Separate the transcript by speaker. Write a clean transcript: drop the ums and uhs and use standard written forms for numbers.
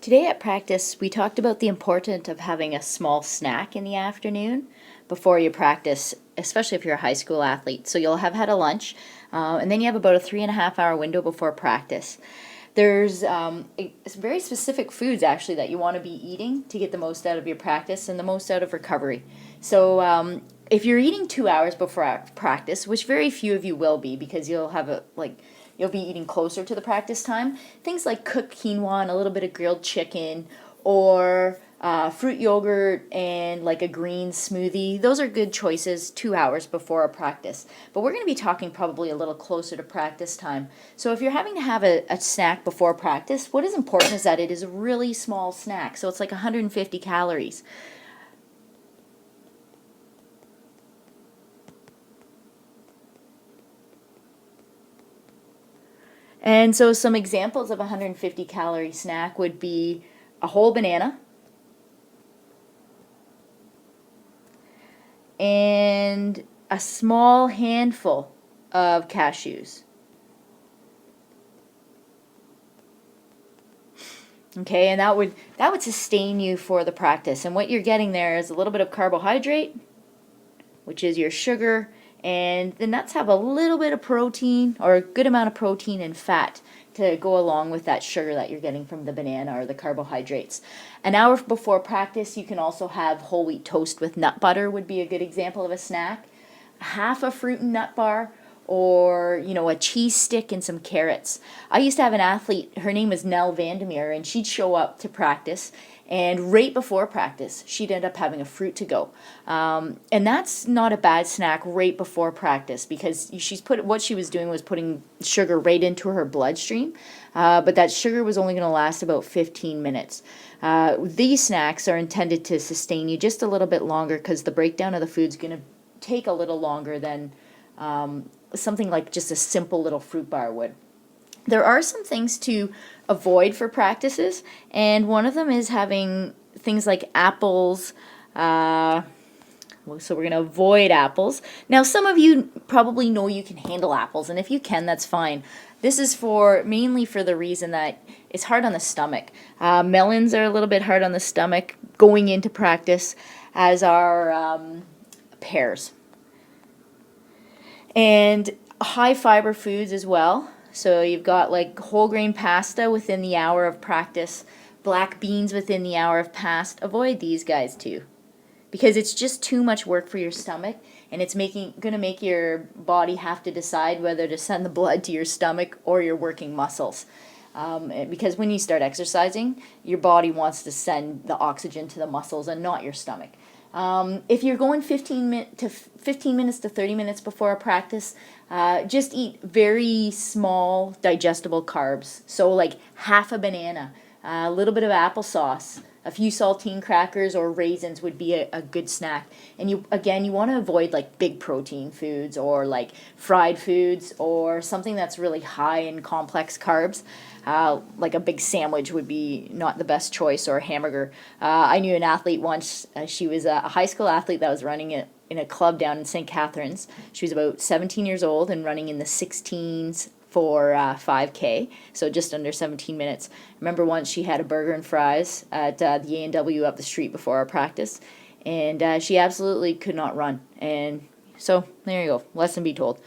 Speaker 1: Today at practice, we talked about the importance of having a small snack in the afternoon before you practice, especially if you're a high school athlete. So you'll have had a lunch, and then you have about a 3.5 hour window before practice. There's very specific foods actually that you want to be eating to get the most out of your practice and the most out of recovery. So if you're eating 2 hours before practice, which very few of you will be because you'll be eating closer to the practice time, things like cooked quinoa and a little bit of grilled chicken or fruit yogurt and like a green smoothie. Those are good choices 2 hours before a practice. But we're going to be talking probably a little closer to practice time. So if you're having to have a snack before practice, what is important is that it is a really small snack. So it's like 150 calories. And so some examples of a 150 calorie snack would be a whole banana and a small handful of cashews. Okay, and that would sustain you for the practice. And what you're getting there is a little bit of carbohydrate, which is your sugar, and the nuts have a little bit of protein or a good amount of protein and fat to go along with that sugar that you're getting from the banana or the carbohydrates. An hour before practice, you can also have whole wheat toast with nut butter would be a good example of a snack. Half a fruit and nut bar, or a cheese stick and some carrots. I used to have an athlete, her name was Nell Vandermeer, and she'd show up to practice, and right before practice she'd end up having a fruit to go. And that's not a bad snack right before practice, because what she was doing was putting sugar right into her bloodstream, but that sugar was only going to last about 15 minutes. These snacks are intended to sustain you just a little bit longer because the breakdown of the food's going to take a little longer than something like just a simple little fruit bar would. There are some things to avoid for practices, and one of them is having things like apples. So we're going to avoid apples. Now, some of you probably know you can handle apples, and if you can, that's fine. This is mainly for the reason that it's hard on the stomach. Melons are a little bit hard on the stomach going into practice, as are pears. And high fiber foods as well. So you've got like whole grain pasta within the hour of practice, black beans within the hour of past. Avoid these guys too, because it's just too much work for your stomach, and it's going to make your body have to decide whether to send the blood to your stomach or your working muscles. Because when you start exercising, your body wants to send the oxygen to the muscles and not your stomach. If you're going 15 minutes to 30 minutes before a practice, just eat very small digestible carbs. So like half a banana, a little bit of applesauce, a few saltine crackers or raisins would be a good snack. And you want to avoid like big protein foods or like fried foods or something that's really high in complex carbs. Like a big sandwich would be not the best choice, or a hamburger. I knew an athlete once. She was a high school athlete that was running in a club down in St. Catharines. She was about 17 years old and running in the 16s for 5K, so just under 17 minutes. I remember once she had a burger and fries at the A&W up the street before our practice, and she absolutely could not run. And so there you go, lesson be told.